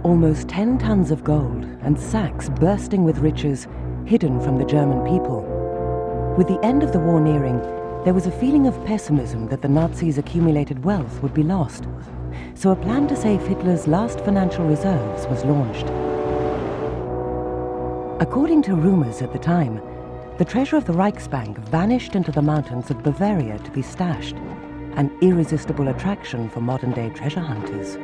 Almost 10 tons of gold and sacks bursting with riches hidden from the German people. With the end of the war nearing, there was a feeling of pessimism that the Nazis' accumulated wealth would be lost. So a plan to save Hitler's last financial reserves was launched. According to rumors at the time, the treasure of the Reichsbank vanished into the mountains of Bavaria to be stashed, an irresistible attraction for modern-day treasure hunters.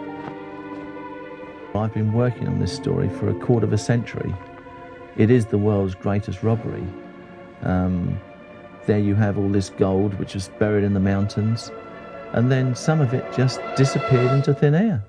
I've been working on this story for a quarter of a century. It is the world's greatest robbery. There you have all this gold which was buried in the mountains, and then some of it just disappeared into thin air.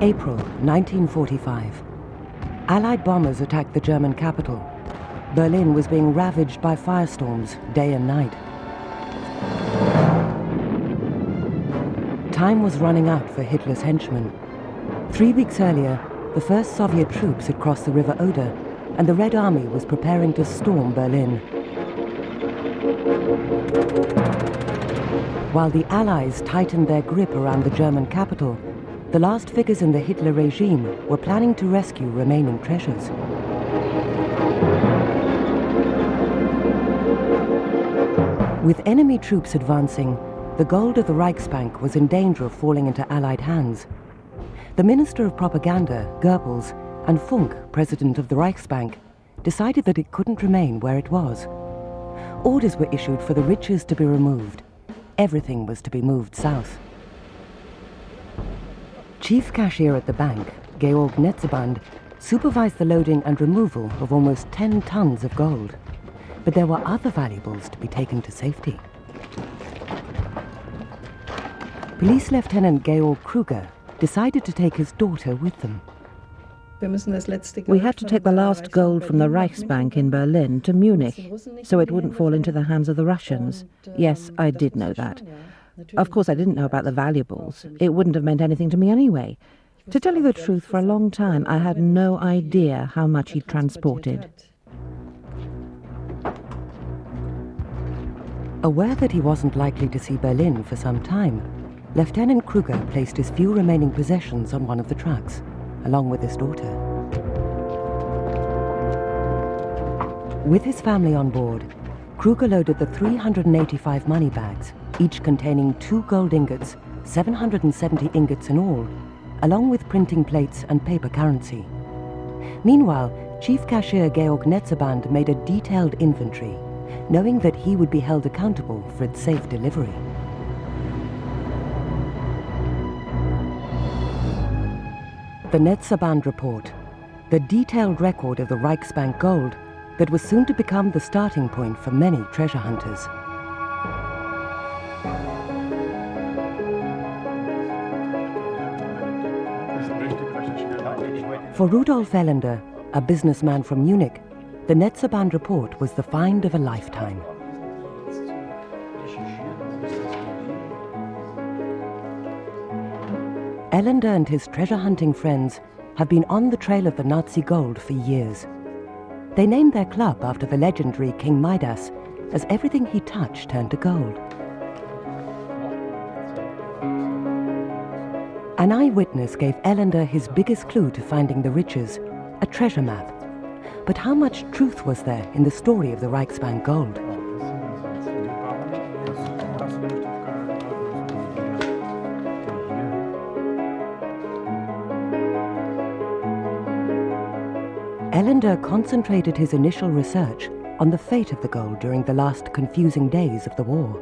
April 1945. Allied bombers attacked the German capital. Berlin was being ravaged by firestorms day and night. Time was running out for Hitler's henchmen. 3 weeks earlier, the first Soviet troops had crossed the River Oder, and the Red Army was preparing to storm Berlin. While the Allies tightened their grip around the German capital, the last figures in the Hitler regime were planning to rescue remaining treasures. With enemy troops advancing, the gold of the Reichsbank was in danger of falling into Allied hands. The Minister of Propaganda, Goebbels, and Funk, President of the Reichsbank, decided that it couldn't remain where it was. Orders were issued for the riches to be removed. Everything was to be moved south. Chief cashier at the bank, Georg Netzeband, supervised the loading and removal of almost 10 tons of gold. But there were other valuables to be taken to safety. Police Lieutenant Georg Kruger decided to take his daughter with them. We had to take the last gold from the Reichsbank in Berlin to Munich, so it wouldn't fall into the hands of the Russians. Yes, I did know that. Of course, I didn't know about the valuables. It wouldn't have meant anything to me anyway. To tell you the truth, for a long time, I had no idea how much he'd transported. Aware that he wasn't likely to see Berlin for some time, Lieutenant Kruger placed his few remaining possessions on one of the trucks, along with his daughter. With his family on board, Kruger loaded the 385 money bags, each containing 2 gold ingots, 770 ingots in all, along with printing plates and paper currency. Meanwhile, Chief Cashier Georg Netzeband made a detailed inventory, knowing that he would be held accountable for its safe delivery. The Netzeband report, the detailed record of the Reichsbank gold that was soon to become the starting point for many treasure hunters. For Rudolf Ellender, a businessman from Munich, the Netzeband report was the find of a lifetime. Ellender and his treasure-hunting friends have been on the trail of the Nazi gold for years. They named their club after the legendary King Midas, as everything he touched turned to gold. An eyewitness gave Ellender his biggest clue to finding the riches, a treasure map. But how much truth was there in the story of the Reichsbank gold? Ellender concentrated his initial research on the fate of the gold during the last confusing days of the war.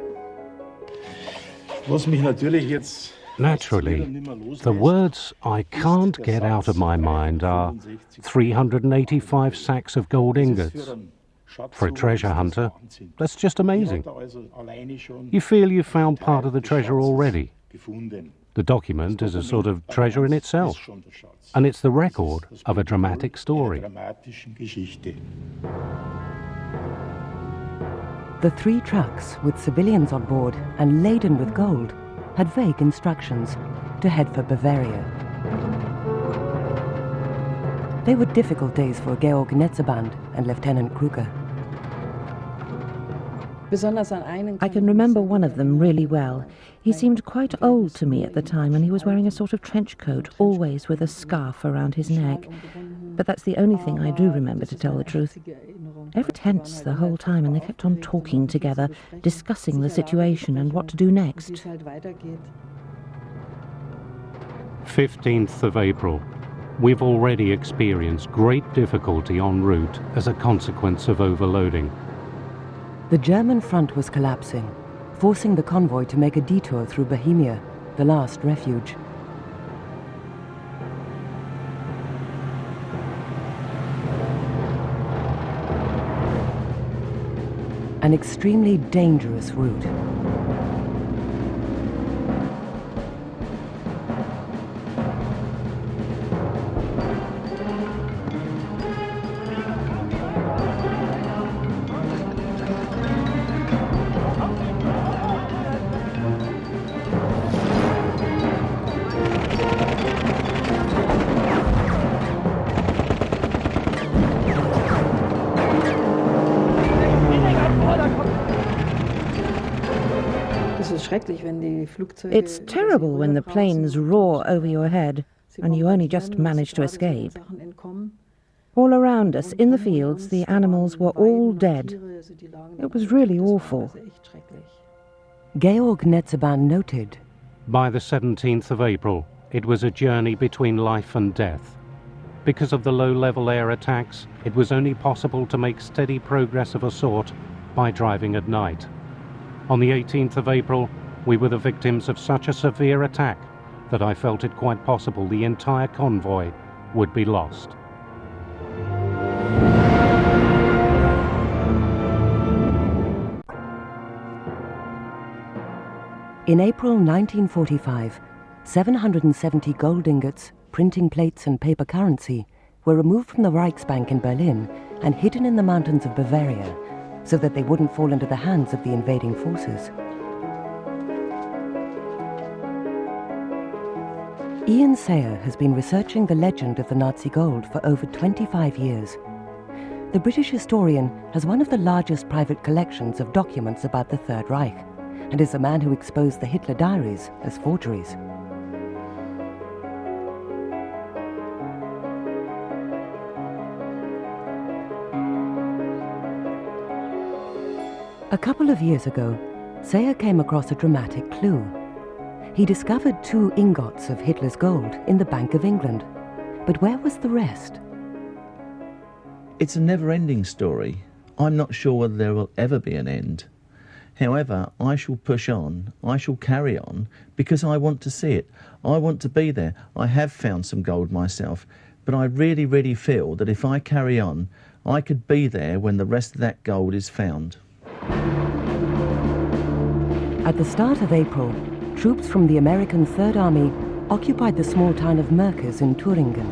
Naturally, the words I can't get out of my mind are 385 sacks of gold ingots. For a treasure hunter, that's just amazing. You feel you've found part of the treasure already. The document is a sort of treasure in itself, and it's the record of a dramatic story. The 3 trucks, with civilians on board and laden with gold, had vague instructions to head for Bavaria. They were difficult days for Georg Netzeband and Lieutenant Kruger. I can remember one of them really well. He seemed quite old to me at the time, and he was wearing a sort of trench coat, always with a scarf around his neck. But that's the only thing I do remember, to tell the truth. Every tense the whole time, and they kept on talking together, discussing the situation and what to do next. 15th of April. We've already experienced great difficulty en route as a consequence of overloading. The German front was collapsing, forcing the convoy to make a detour through Bohemia, the last refuge. An extremely dangerous route. It's terrible when the planes roar over your head and you only just manage to escape. All around us, in the fields, the animals were all dead. It was really awful. Georg Netzeband noted, By the 17th of April, it was a journey between life and death. Because of the low-level air attacks, it was only possible to make steady progress of a sort by driving at night. On the 18th of April, we were the victims of such a severe attack that I felt it quite possible the entire convoy would be lost. In April 1945, 770 gold ingots, printing plates and paper currency were removed from the Reichsbank in Berlin and hidden in the mountains of Bavaria so that they wouldn't fall into the hands of the invading forces. Ian Sayer has been researching the legend of the Nazi gold for over 25 years. The British historian has one of the largest private collections of documents about the Third Reich and is the man who exposed the Hitler diaries as forgeries. A couple of years ago, Sayer came across a dramatic clue. He discovered 2 ingots of Hitler's gold in the Bank of England. But where was the rest? It's a never-ending story. I'm not sure whether there will ever be an end. However, I shall push on, I shall carry on, because I want to see it. I want to be there. I have found some gold myself, but I really, really feel that if I carry on, I could be there when the rest of that gold is found. At the start of April, troops from the American Third Army occupied the small town of Merkers in Thüringen.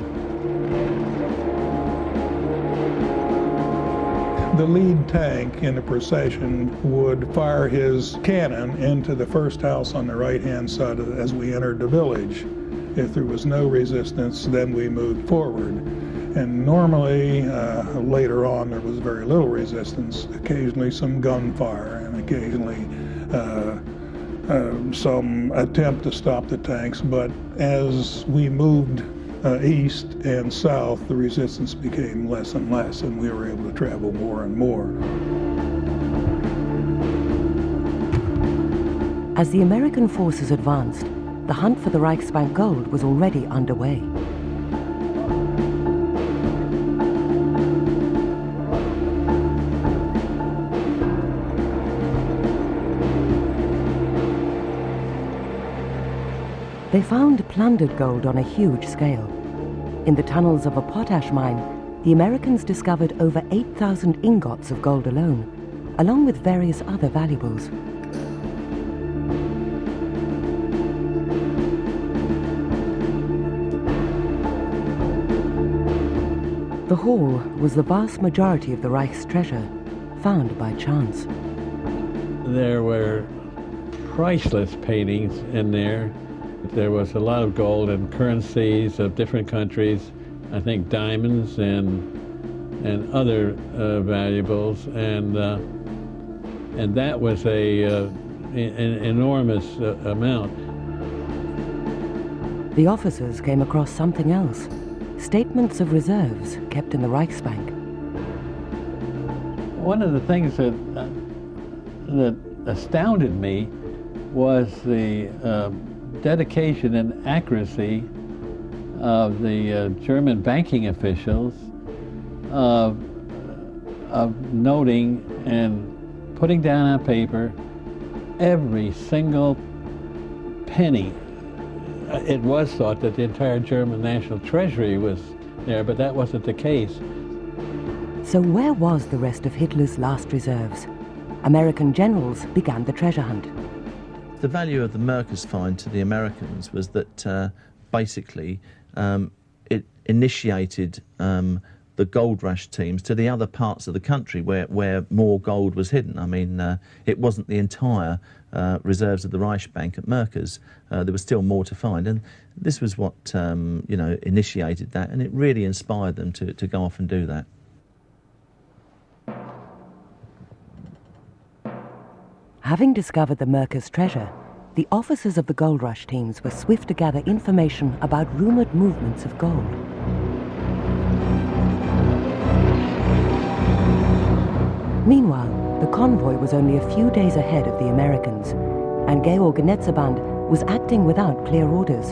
The lead tank in the procession would fire his cannon into the first house on the right-hand side as we entered the village. If there was no resistance, then we moved forward. And normally, later on, there was very little resistance, occasionally some gunfire, and occasionally some attempt to stop the tanks. But as we moved east and south, the resistance became less and less, and we were able to travel more and more. As the American forces advanced, the hunt for the Reichsbank gold was already underway. They found plundered gold on a huge scale. In the tunnels of a potash mine, the Americans discovered over 8,000 ingots of gold alone, along with various other valuables. The hall was the vast majority of the Reich's treasure, found by chance. There were priceless paintings in there. There was a lot of gold and currencies of different countries, I think diamonds and other valuables, and that was an enormous amount. The officers came across something else. Statements of reserves kept in the Reichsbank. One of the things that astounded me was the dedication and accuracy of the German banking officials of noting and putting down on paper every single penny. It was thought that the entire German national treasury was there, but that wasn't the case. So where was the rest of Hitler's last reserves? American generals began the treasure hunt. The value of the Merkers find to the Americans was that basically it initiated the gold rush teams to the other parts of the country where more gold was hidden. I mean, it wasn't the entire reserves of the Reichsbank at Merkers. There was still more to find, and this was what initiated that, and it really inspired them to go off and do that. Having discovered the Merkers treasure, the officers of the gold rush teams were swift to gather information about rumoured movements of gold. Meanwhile, the convoy was only a few days ahead of the Americans, and Georg Netzeband was acting without clear orders.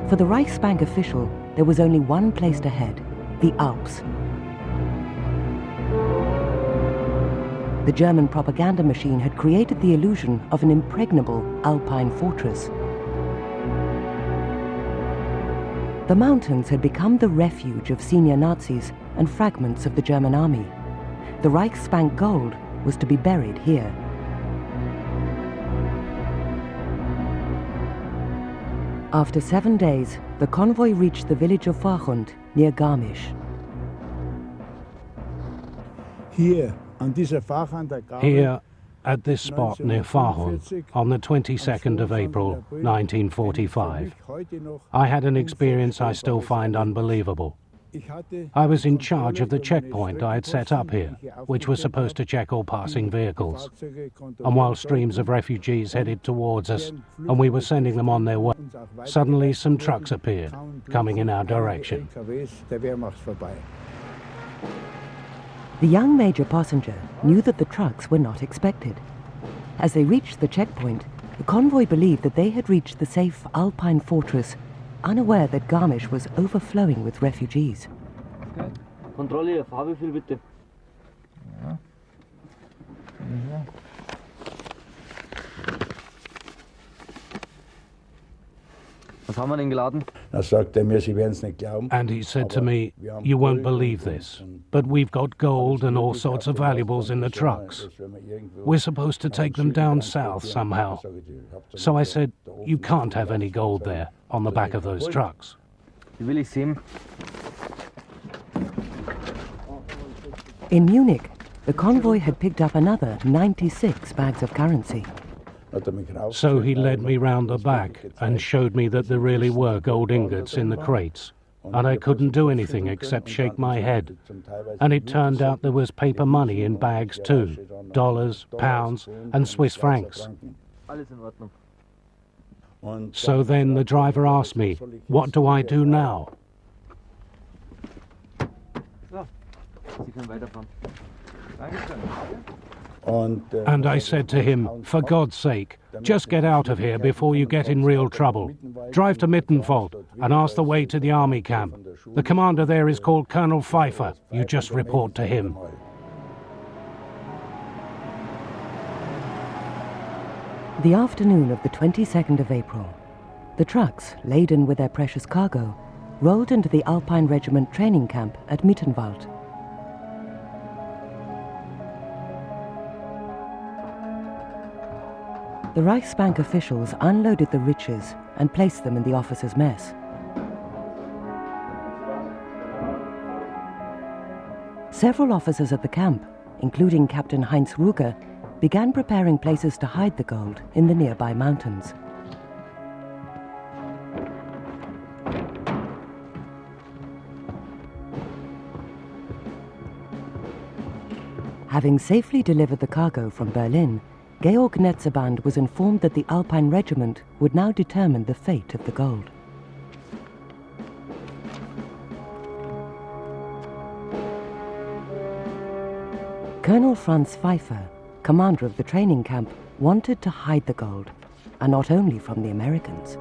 For the Reichsbank official, there was only one place to head: the Alps. The German propaganda machine had created the illusion of an impregnable Alpine fortress. The mountains had become the refuge of senior Nazis and fragments of the German army. The Reichsbank gold was to be buried here. After 7 days, the convoy reached the village of Wachhund near Garmisch. Here, at this spot near Wachhund, on the 22nd of April, 1945, I had an experience I still find unbelievable. I was in charge of the checkpoint I had set up here, which was supposed to check all passing vehicles. And while streams of refugees headed towards us, and we were sending them on their way, suddenly some trucks appeared, coming in our direction. The young Major Possinger knew that the trucks were not expected. As they reached the checkpoint, the convoy believed that they had reached the safe Alpine fortress, unaware that Garmisch was overflowing with refugees. Kontrolle, Farbe viel bitte. Was haben wir denn geladen? And he said to me, "You won't believe this, but we've got gold and all sorts of valuables in the trucks. We're supposed to take them down south somehow." So I said, "You can't have any gold there on the back of those trucks." Will ich sehen? In Munich, the convoy had picked up another 96 bags of currency. So he led me round the back and showed me that there really were gold ingots in the crates, and I couldn't do anything except shake my head. And it turned out there was paper money in bags too, dollars, pounds, and Swiss francs. So then the driver asked me, "What do I do now?" And I said to him, "For God's sake, just get out of here before you get in real trouble. Drive to Mittenwald and ask the way to the army camp. The commander there is called Colonel Pfeiffer. You just report to him." The afternoon of the 22nd of April, the trucks, laden with their precious cargo, rolled into the Alpine Regiment training camp at Mittenwald. The Reichsbank officials unloaded the riches and placed them in the officers' mess. Several officers at the camp, including Captain Heinz Ruger, began preparing places to hide the gold in the nearby mountains. Having safely delivered the cargo from Berlin, Georg Netzeband was informed that the Alpine Regiment would now determine the fate of the gold. Colonel Franz Pfeiffer, commander of the training camp, wanted to hide the gold, and not only from the Americans.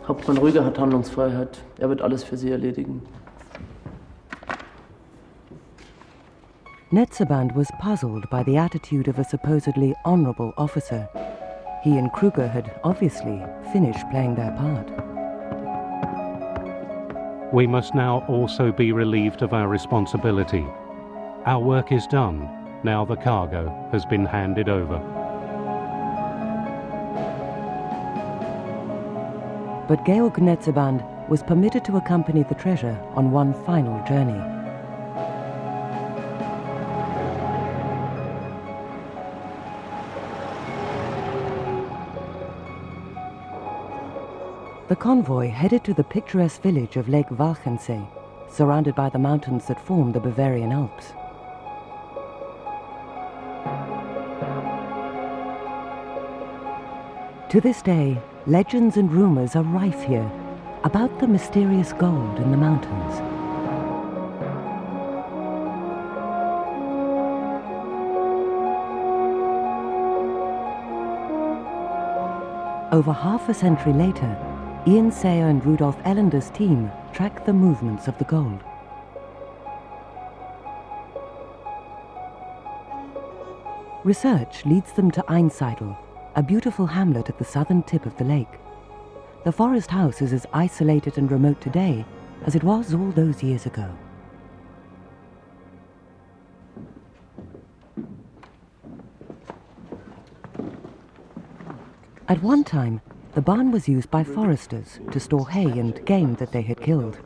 Hauptmann Rüger hat Handlungsfreiheit. Wird alles für Sie erledigen. Netzeband was puzzled by the attitude of a supposedly honorable officer. He and Kruger had obviously finished playing their part. We must now also be relieved of our responsibility. Our work is done. Now the cargo has been handed over. But Georg Netzeband was permitted to accompany the treasure on one final journey. The convoy headed to the picturesque village of Lake Walchensee, surrounded by the mountains that form the Bavarian Alps. To this day, legends and rumors are rife here about the mysterious gold in the mountains. Over half a century later, Ian Sayer and Rudolf Ellender's team tracked the movements of the gold. Research leads them to Einsiedel, a beautiful hamlet at the southern tip of the lake. The forest house is as isolated and remote today as it was all those years ago. At one time, the barn was used by foresters to store hay and game that they had killed.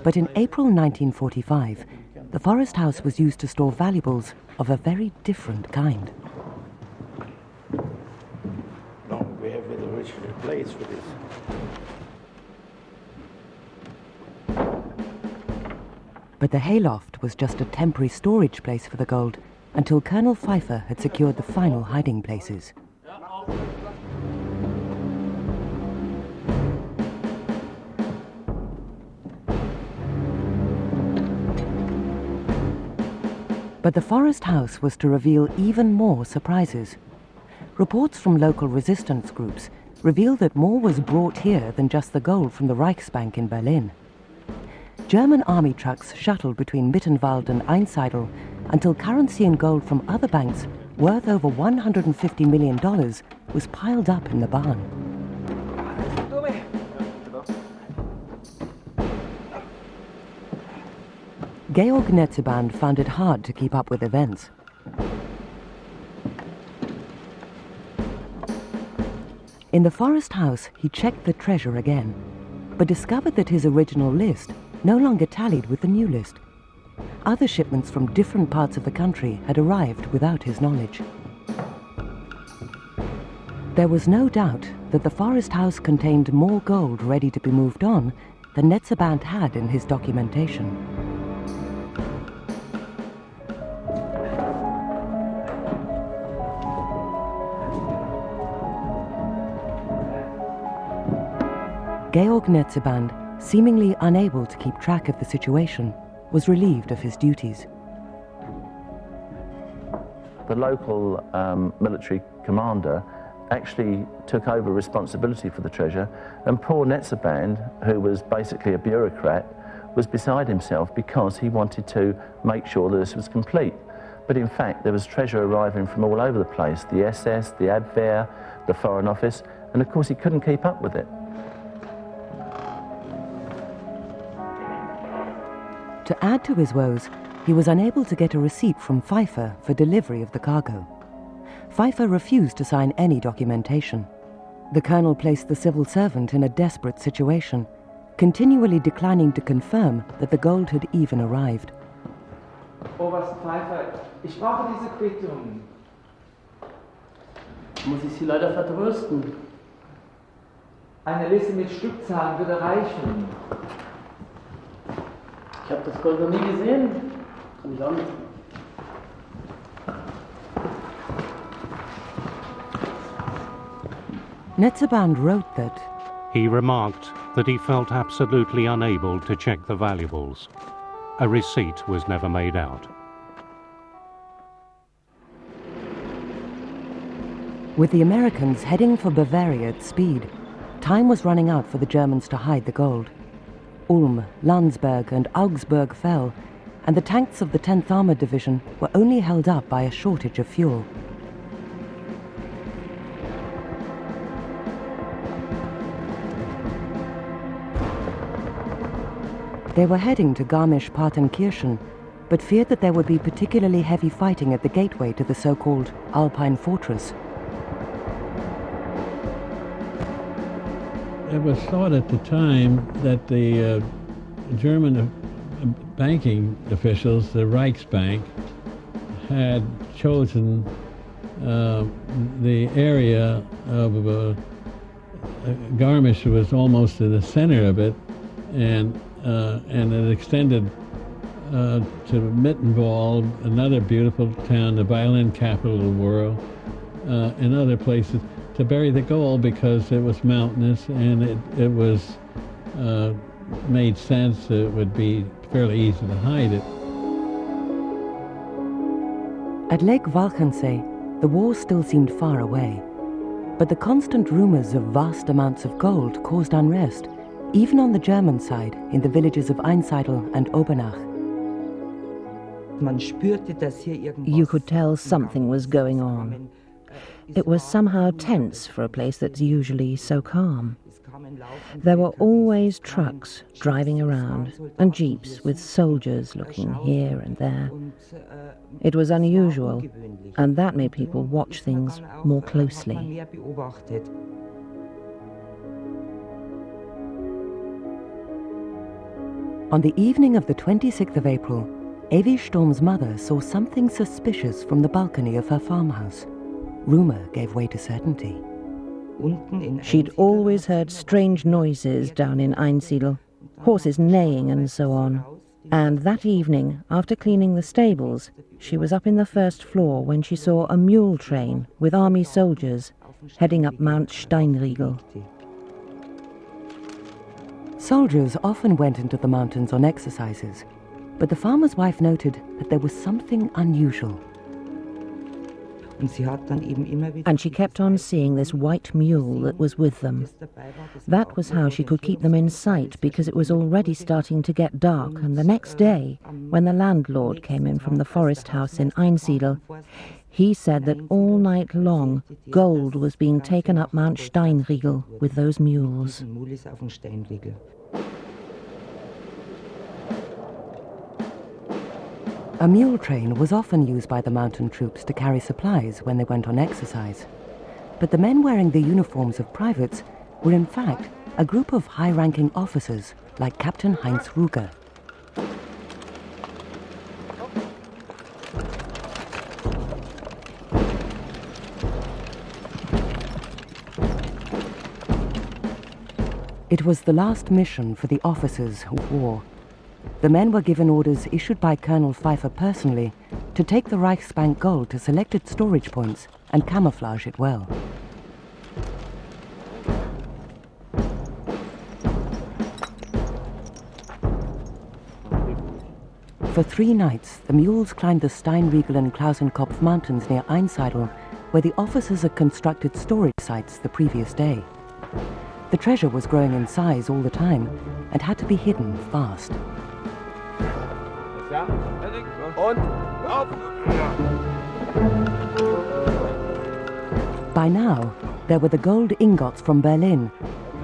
But in April 1945, the forest house was used to store valuables of a very different kind. No, we have the original place for this. But the hayloft was just a temporary storage place for the gold until Colonel Pfeiffer had secured the final hiding places. But the forest house was to reveal even more surprises. Reports from local resistance groups revealed that more was brought here than just the gold from the Reichsbank in Berlin. German army trucks shuttled between Mittenwald and Einsiedel until currency and gold from other banks worth over $150 million was piled up in the barn. Georg Netzeband found it hard to keep up with events. In the forest house, he checked the treasure again, but discovered that his original list no longer tallied with the new list. Other shipments from different parts of the country had arrived without his knowledge. There was no doubt that the forest house contained more gold ready to be moved on than Netzeband had in his documentation. Georg Netzeband, seemingly unable to keep track of the situation, was relieved of his duties. The local military commander actually took over responsibility for the treasure, and poor Netzeband, who was basically a bureaucrat, was beside himself because he wanted to make sure that this was complete. But in fact, there was treasure arriving from all over the place, the SS, the Abwehr, the Foreign Office, and of course he couldn't keep up with it. To add to his woes, he was unable to get a receipt from Pfeiffer for delivery of the cargo. Pfeiffer refused to sign any documentation. The colonel placed the civil servant in a desperate situation. continually declining to confirm that the gold had even arrived. Oberst Pfeiffer, ich brauche diese Quittung. Muss ich Sie leider vertrösten. Eine Liste mit Stückzahlen würde reichen. Ich habe das Gold noch nie gesehen. Kann ich auch nicht. Netzeband wrote that he remarked that he felt absolutely unable to check the valuables. A receipt was never made out. with the Americans heading for Bavaria at speed, time was running out for the Germans to hide the gold. Ulm, Landsberg and Augsburg fell, and the tanks of the 10th Armored Division were only held up by a shortage of fuel. They were heading to Garmisch-Partenkirchen, but feared that there would be particularly heavy fighting at the gateway to the so-called Alpine Fortress. It was thought at the time that the German banking officials, the Reichsbank, had chosen the area of Garmisch was almost in the center of it, and it extended to Mittenwald, another beautiful town, the violin capital of the world, and other places, to bury the gold because it was mountainous and it was made sense that it would be fairly easy to hide it. At Lake Walchensee, the war still seemed far away, but the constant rumors of vast amounts of gold caused unrest, even on the German side, in the villages of Einsiedel and Obernach. You could tell something was going on. It was somehow tense for a place that's usually so calm. There were always trucks driving around and jeeps with soldiers looking here and there. It was unusual, and that made people watch things more closely. On the evening of the 26th of April, Evi Sturm's mother saw something suspicious from the balcony of her farmhouse. Rumor gave way to certainty. She'd always heard strange noises down in Einsiedel, horses neighing and so on. And that evening, after cleaning the stables, she was up in the first floor when she saw a mule train with army soldiers heading up Mount Steinriegel. Soldiers often went into the mountains on exercises, but the farmer's wife noted that there was something unusual. And she kept on seeing this white mule that was with them. That was how she could keep them in sight, because it was already starting to get dark, and the next day, when the landlord came in from the forest house in Einsiedel, he said that all night long gold was being taken up Mount Steinriegel with those mules. A mule train was often used by the mountain troops to carry supplies when they went on exercise. But the men wearing the uniforms of privates were in fact a group of high-ranking officers like Captain Heinz Ruger. It was the last mission for the officers who wore. The men were given orders issued by Colonel Pfeiffer personally to take the Reichsbank gold to selected storage points and camouflage it well. For 3 nights, the mules climbed the Steinriegel and Klausenkopf mountains near Einsiedel, where the officers had constructed storage sites the previous day. The treasure was growing in size all the time and had to be hidden fast. By now, there were the gold ingots from Berlin,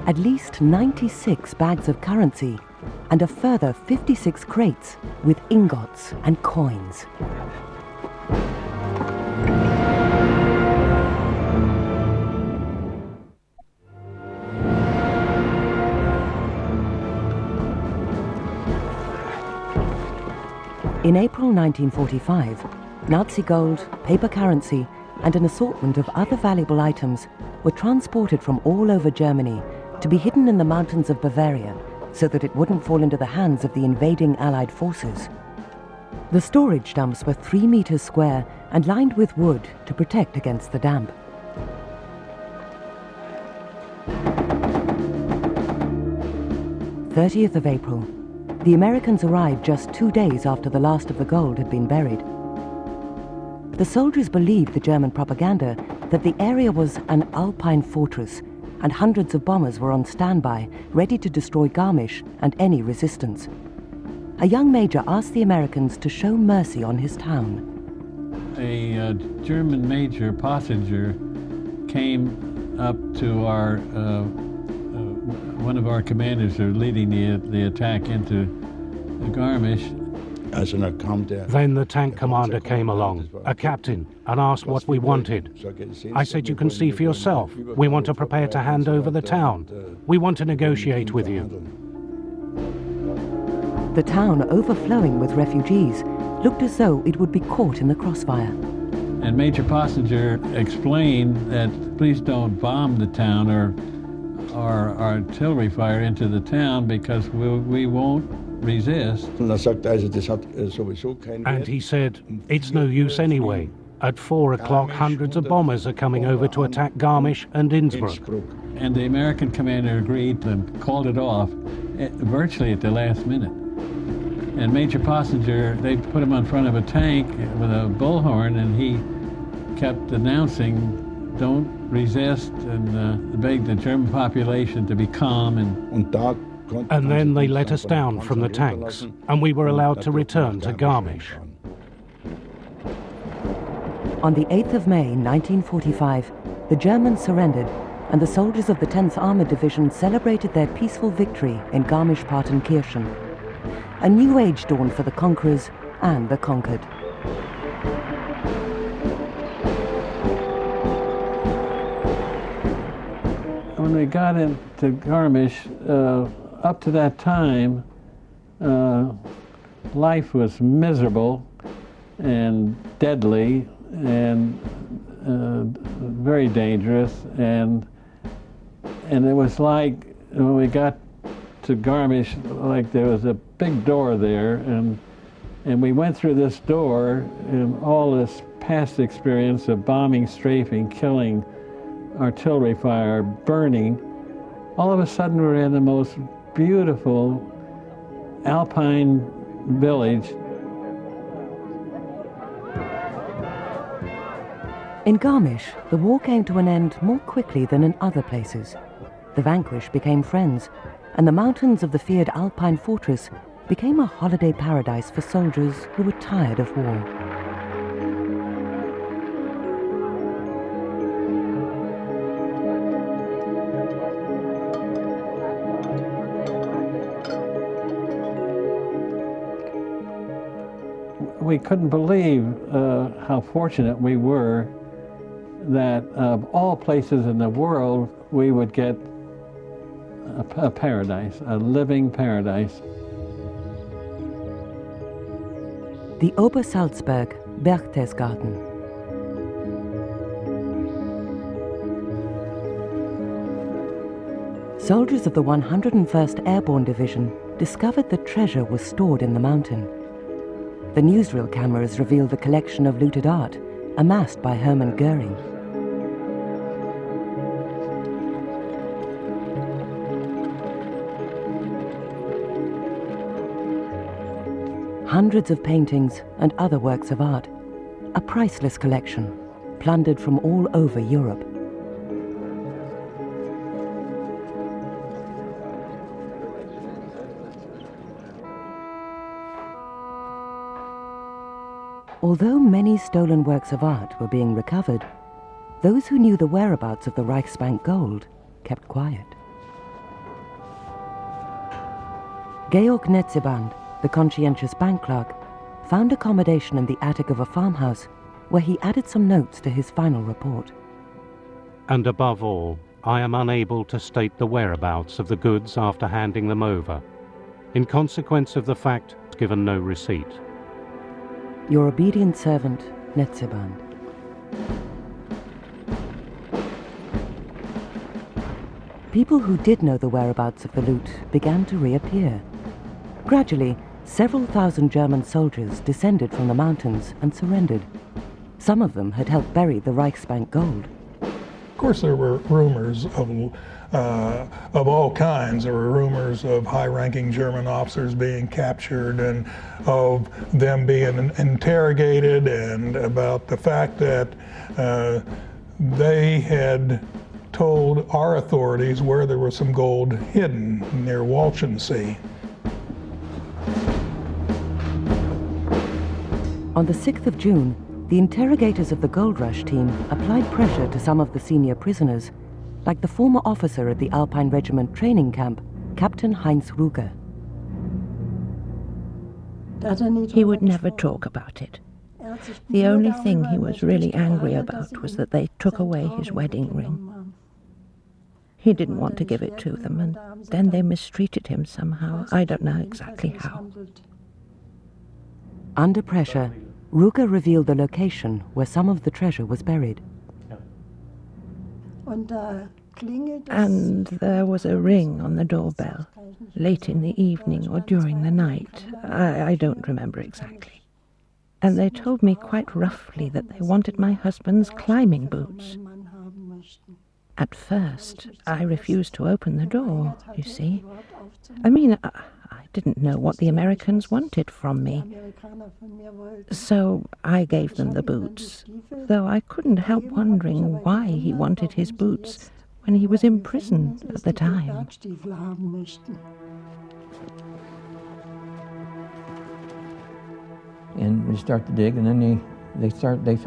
at least 96 bags of currency, and a further 56 crates with ingots and coins. In April 1945, Nazi gold, paper currency, and an assortment of other valuable items were transported from all over Germany to be hidden in the mountains of Bavaria so that it wouldn't fall into the hands of the invading Allied forces. The storage dumps were 3 meters square and lined with wood to protect against the damp. April 30th. The Americans arrived just 2 days after the last of the gold had been buried. The soldiers believed the German propaganda that the area was an Alpine fortress and hundreds of bombers were on standby, ready to destroy Garmisch and any resistance. A young major asked the Americans to show mercy on his town. A German major, Passenger, came up to our one of our commanders who were leading the attack into Garmisch. Then the tank commander came along, a captain, and asked what we wanted. I said, you can see for yourself. We want to prepare to hand over the town. We want to negotiate with you. The town, overflowing with refugees, looked as though it would be caught in the crossfire. And Major Passenger explained that please don't bomb the town or artillery fire into the town because we won't resist. And he said, it's no use anyway. At 4 o'clock, hundreds of bombers are coming over to attack Garmisch and Innsbruck. And the American commander agreed and called it off virtually at the last minute. And Major Passenger, they put him in front of a tank with a bullhorn, and he kept announcing, don't resist, and begged the German population to be calm. And then they let us down from the tanks, and we were allowed to return to Garmisch. On the 8th of May, 1945, the Germans surrendered, and the soldiers of the 10th Armored Division celebrated their peaceful victory in Garmisch-Partenkirchen. A new age dawned for the conquerors and the conquered. When we got into Garmisch, up to that time, life was miserable and deadly and very dangerous. And it was like when we got to Garmisch, like there was a big door there, and we went through this door, and all this past experience of bombing, strafing, killing, artillery fire, burning, all of a sudden we're in the most beautiful alpine village. In Garmisch, the war came to an end more quickly than in other places. The vanquished became friends, and the mountains of the feared Alpine fortress became a holiday paradise for soldiers who were tired of war. We couldn't believe how fortunate we were that of all places in the world we would get a paradise, a living paradise. The Obersalzberg Berchtesgaden. Soldiers of the 101st Airborne Division discovered the treasure was stored in the mountain. The newsreel cameras revealed the collection of looted art amassed by Hermann Goering. Hundreds of paintings and other works of art, a priceless collection, plundered from all over Europe. Although many stolen works of art were being recovered, those who knew the whereabouts of the Reichsbank gold kept quiet. Georg Netzeband, the conscientious bank clerk, found accommodation in the attic of a farmhouse where he added some notes to his final report. And above all, I am unable to state the whereabouts of the goods after handing them over, in consequence of the fact given no receipt. Your obedient servant, Netzeband. People who did know the whereabouts of the loot began to reappear. Gradually, several thousand German soldiers descended from the mountains and surrendered. Some of them had helped bury the Reichsbank gold. Of course, there were rumors of all kinds. There were rumors of high-ranking German officers being captured and of them being interrogated, and about the fact that they had told our authorities where there was some gold hidden near Walchensee. On the 6th of June, the interrogators of the Gold Rush team applied pressure to some of the senior prisoners, like the former officer at the Alpine Regiment training camp, Captain Heinz Ruger. He would never talk about it. The only thing he was really angry about was that they took away his wedding ring. He didn't want to give it to them, and then they mistreated him somehow. I don't know exactly how. Under pressure, Ruger revealed the location where some of the treasure was buried. And there was a ring on the doorbell, late in the evening or during the night. I don't remember exactly. And they told me quite roughly that they wanted my husband's climbing boots. At first, I refused to open the door, you see. I mean, I didn't know what the Americans wanted from me. So I gave them the boots, though I couldn't help wondering why he wanted his boots when he was in prison at the time. And we start to dig, and then they started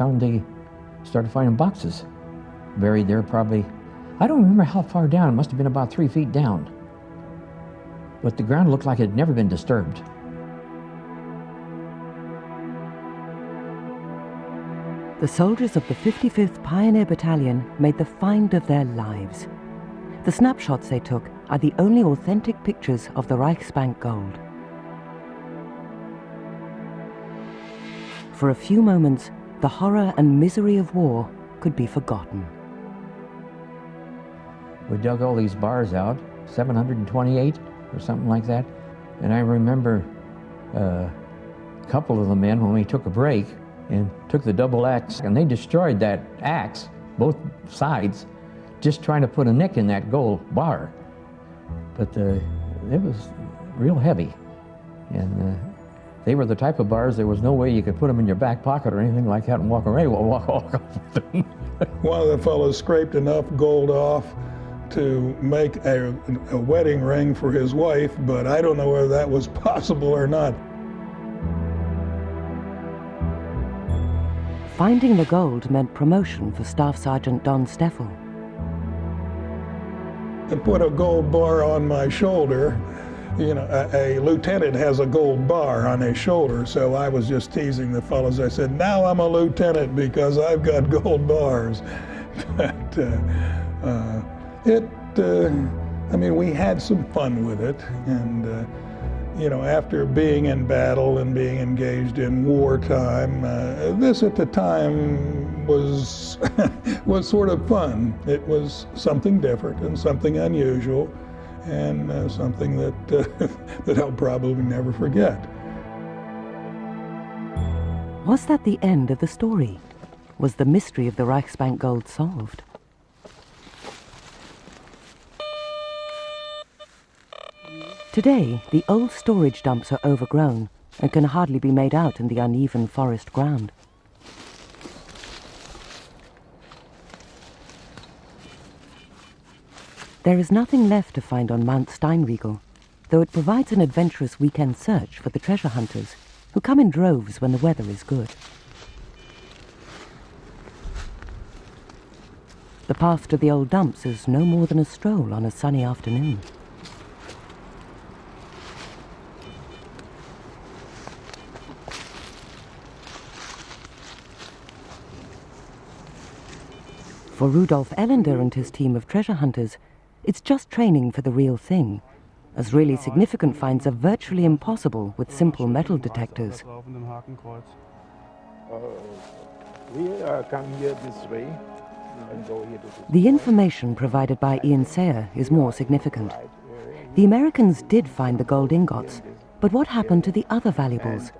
finding boxes buried there, probably, I don't remember how far down. It must have been about 3 feet down. But the ground looked like it had never been disturbed. The soldiers of the 55th Pioneer Battalion made the find of their lives. The snapshots they took are the only authentic pictures of the Reichsbank gold. For a few moments, the horror and misery of war could be forgotten. We dug all these bars out, 728 or something like that. And I remember a couple of the men, when we took a break and took the double axe, and they destroyed that axe, both sides, just trying to put a nick in that gold bar. But it was real heavy. And they were the type of bars, there was no way you could put them in your back pocket or anything like that and walk away. Walk off with them. One of the fellows scraped enough gold off to make a wedding ring for his wife, but I don't know whether that was possible or not. Finding the gold meant promotion for Staff Sergeant Don Steffel. To put a gold bar on my shoulder, you know, a lieutenant has a gold bar on his shoulder, so I was just teasing the fellows. I said, now I'm a lieutenant because I've got gold bars. But I mean, we had some fun with it, and you know, after being in battle and being engaged in wartime, this at the time was was sort of fun. It was something different and something unusual, and something that that I'll probably never forget. Was that the end of the story? Was the mystery of the Reichsbank gold solved? Today, the old storage dumps are overgrown and can hardly be made out in the uneven forest ground. There is nothing left to find on Mount Steinriegel, though it provides an adventurous weekend search for the treasure hunters who come in droves when the weather is good. The path to the old dumps is no more than a stroll on a sunny afternoon. For Rudolf Ellender and his team of treasure hunters, it's just training for the real thing, as really significant finds are virtually impossible with simple metal detectors. We come here this way and go here to this. The information provided by Ian Sayer is more significant. The Americans did find the gold ingots, but what happened to the other valuables?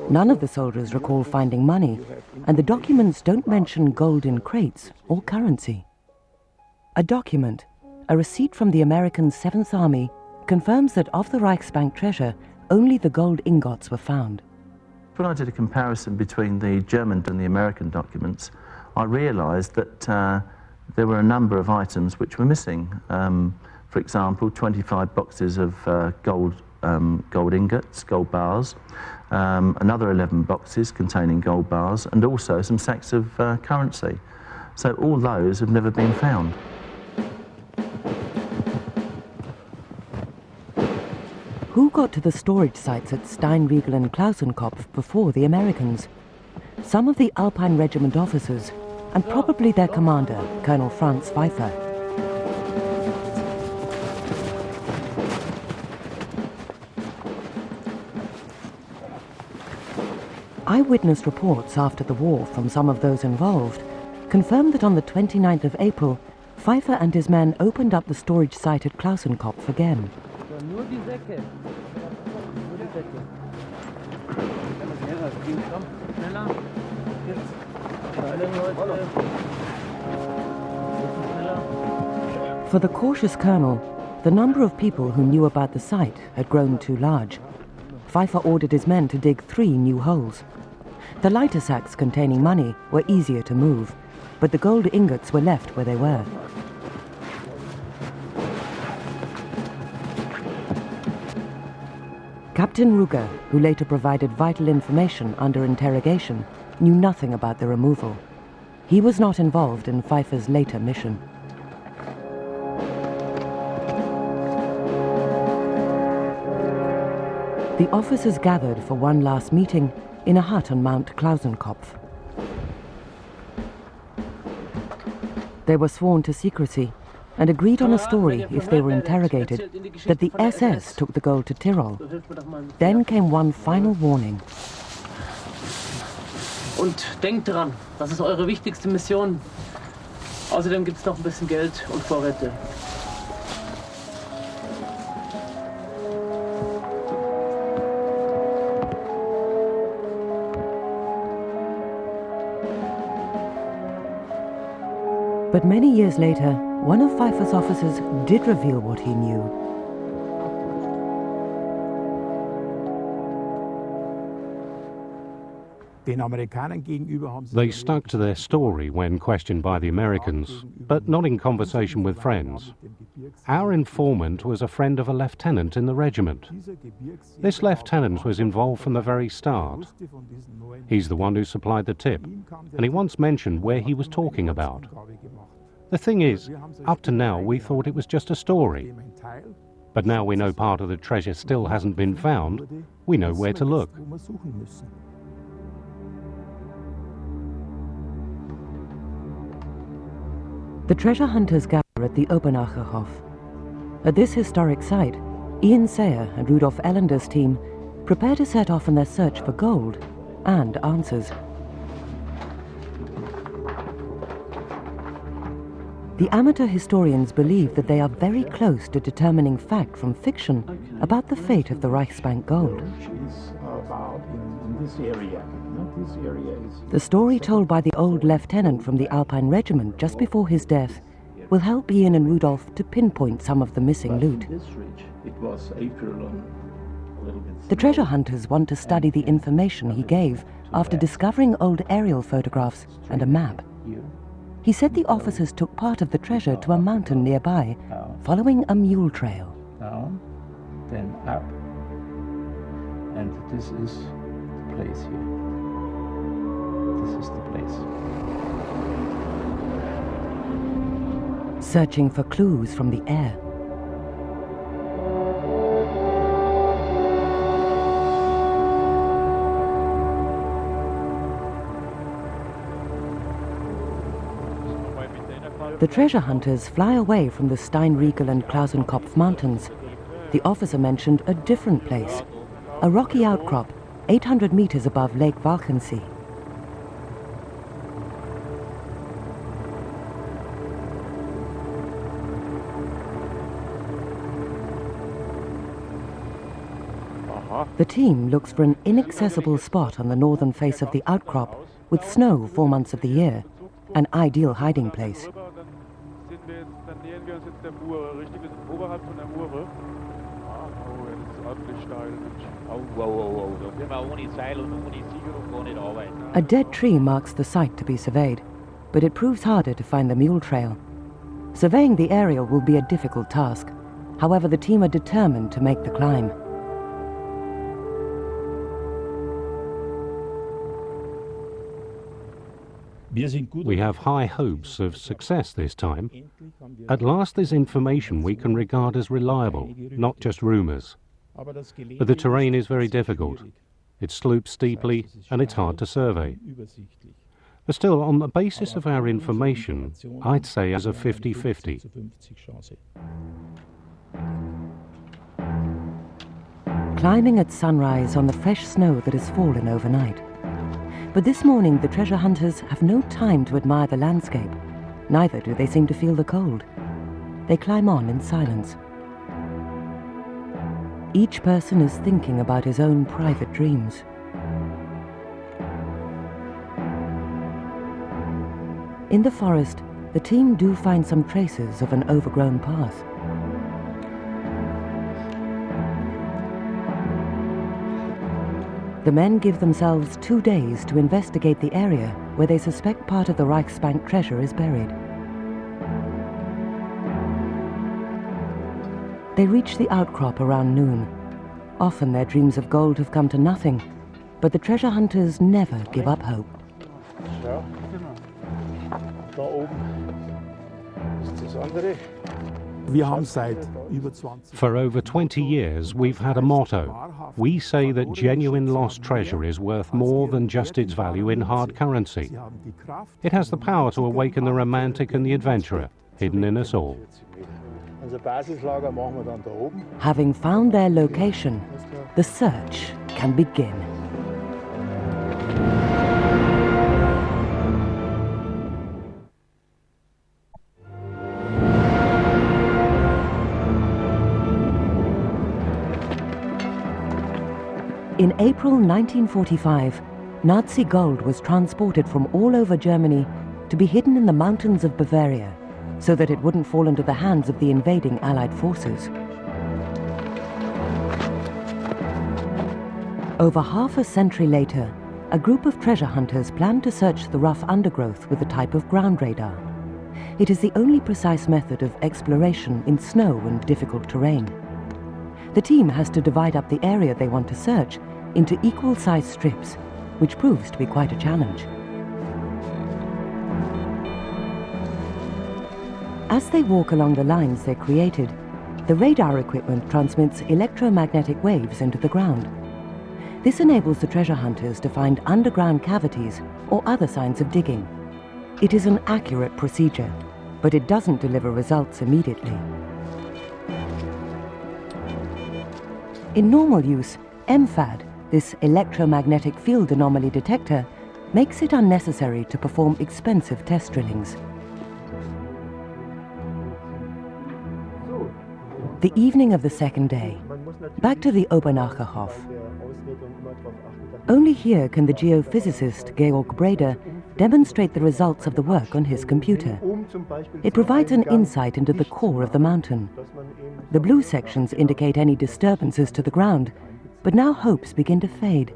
None of the soldiers recall finding money, and the documents don't mention gold in crates or currency. A document, a receipt from the American 7th Army, confirms that of the Reichsbank treasure, only the gold ingots were found. When I did a comparison between the German and the American documents, I realised that there were a number of items which were missing. For example, 25 boxes of gold ingots, gold bars, another 11 boxes containing gold bars, and also some sacks of currency. So all those have never been found. Who got to the storage sites at Steinriegel and Klausenkopf before the Americans? Some of the Alpine Regiment officers, and probably their commander, Colonel Franz Pfeiffer. Eyewitness reports after the war from some of those involved confirmed that on the 29th of April, Pfeiffer and his men opened up the storage site at Klausenkopf again. For the cautious colonel, the number of people who knew about the site had grown too large. Pfeiffer ordered his men to dig 3 new holes. The lighter sacks containing money were easier to move, but the gold ingots were left where they were. Captain Ruger, who later provided vital information under interrogation, knew nothing about the removal. He was not involved in Pfeiffer's later mission. The officers gathered for one last meeting in a hut on Mount Klausenkopf. They were sworn to secrecy and agreed on a story, if they were interrogated, that the SS took the gold to Tyrol. Then came one final warning. Und denkt dran, das ist eure wichtigste Mission. Außerdem gibt es noch ein bisschen Geld und Vorräte. But many years later, one of Pfeiffer's officers did reveal what he knew. They stuck to their story when questioned by the Americans, but not in conversation with friends. Our informant was a friend of a lieutenant in the regiment. This lieutenant was involved from the very start. He's the one who supplied the tip, and he once mentioned where he was talking about. The thing is, up to now we thought it was just a story. But now we know part of the treasure still hasn't been found, we know where to look. The treasure hunters gather at the Obernacher Hof. At this historic site, Ian Sayer and Rudolf Ellender's team prepare to set off on their search for gold and answers. The amateur historians believe that they are very close to determining fact from fiction about the fate of the Reichsbank gold. The story told by the old lieutenant from the Alpine Regiment just before his death will help Ian and Rudolf to pinpoint some of the missing loot. The treasure hunters want to study the information he gave after discovering old aerial photographs and a map. He said the officers took part of the treasure to a mountain nearby, following a mule trail. Down, then up, and this is the place here. This is the place. Searching for clues from the air. The treasure hunters fly away from the Steinriegel and Klausenkopf mountains. The officer mentioned a different place, a rocky outcrop 800 meters above Lake Walchensee. The team looks for an inaccessible spot on the northern face of the outcrop with snow 4 months of the year, an ideal hiding place. A dead tree marks the site to be surveyed, but it proves harder to find the mule trail. Surveying the area will be a difficult task. However, the team are determined to make the climb. We have high hopes of success this time. At last there's information we can regard as reliable, not just rumours. But the terrain is very difficult. It slopes steeply and it's hard to survey. But still, on the basis of our information, I'd say as a 50-50. Climbing at sunrise on the fresh snow that has fallen overnight. But this morning the treasure hunters have no time to admire the landscape. Neither do they seem to feel the cold. They climb on in silence. Each person is thinking about his own private dreams. In the forest, the team do find some traces of an overgrown path. The men give themselves 2 days to investigate the area where they suspect part of the Reichsbank treasure is buried. They reach the outcrop around noon. Often their dreams of gold have come to nothing, but the treasure hunters never give up hope. For over 20 years, we've had a motto. We say that genuine lost treasure is worth more than just its value in hard currency. It has the power to awaken the romantic and the adventurer, hidden in us all. Having found their location, the search can begin. In April 1945, Nazi gold was transported from all over Germany to be hidden in the mountains of Bavaria, so that it wouldn't fall into the hands of the invading Allied forces. Over half a century later, a group of treasure hunters planned to search the rough undergrowth with a type of ground radar. It is the only precise method of exploration in snow and difficult terrain. The team has to divide up the area they want to search into equal-sized strips, which proves to be quite a challenge. As they walk along the lines they created, the radar equipment transmits electromagnetic waves into the ground. This enables the treasure hunters to find underground cavities or other signs of digging. It is an accurate procedure, but it doesn't deliver results immediately. In normal use, MFAD, this electromagnetic field anomaly detector, makes it unnecessary to perform expensive test drillings. The evening of the second day, back to the Obernacher Hof. Only here can the geophysicist Georg Breder demonstrate the results of the work on his computer. It provides an insight into the core of the mountain. The blue sections indicate any disturbances to the ground, but now hopes begin to fade.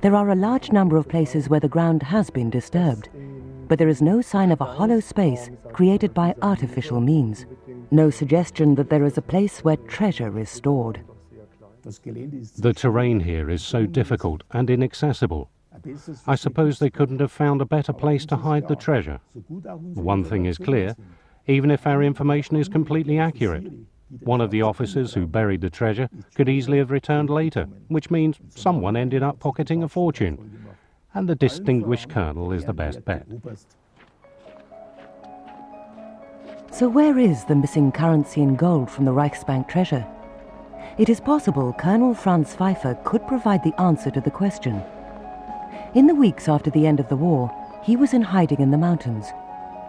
There are a large number of places where the ground has been disturbed, but there is no sign of a hollow space created by artificial means. No suggestion that there is a place where treasure is stored. The terrain here is so difficult and inaccessible. I suppose they couldn't have found a better place to hide the treasure. One thing is clear, even if our information is completely accurate, one of the officers who buried the treasure could easily have returned later, which means someone ended up pocketing a fortune. And the distinguished colonel is the best bet. So where is the missing currency in gold from the Reichsbank treasure? It is possible Colonel Franz Pfeiffer could provide the answer to the question. In the weeks after the end of the war, he was in hiding in the mountains.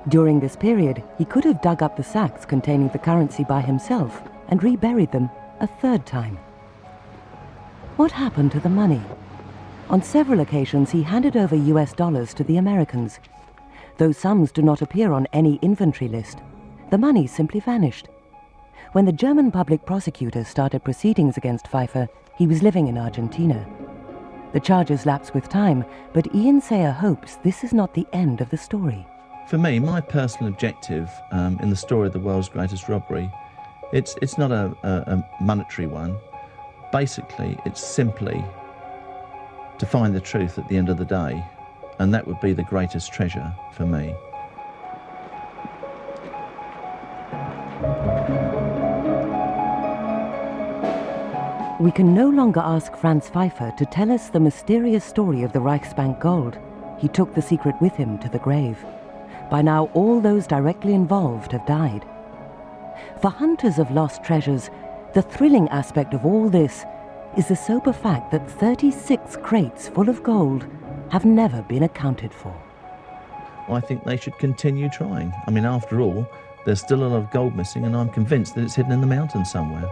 During this period, he could have dug up the sacks containing the currency by himself and reburied them a third time. What happened to the money? On several occasions, he handed over US dollars to the Americans. Those sums do not appear on any inventory list. The money simply vanished. When the German public prosecutor started proceedings against Pfeiffer, he was living in Argentina. The charges lapse with time, but Ian Sayer hopes this is not the end of the story. For me, my personal objective in the story of the world's greatest robbery, it's not a monetary one. Basically, it's simply to find the truth at the end of the day, and that would be the greatest treasure for me. We can no longer ask Franz Pfeiffer to tell us the mysterious story of the Reichsbank gold. He took the secret with him to the grave. By now, all those directly involved have died. For hunters of lost treasures, the thrilling aspect of all this is the sober fact that 36 crates full of gold have never been accounted for. I think they should continue trying. I mean, after all, there's still a lot of gold missing, and I'm convinced that it's hidden in the mountains somewhere.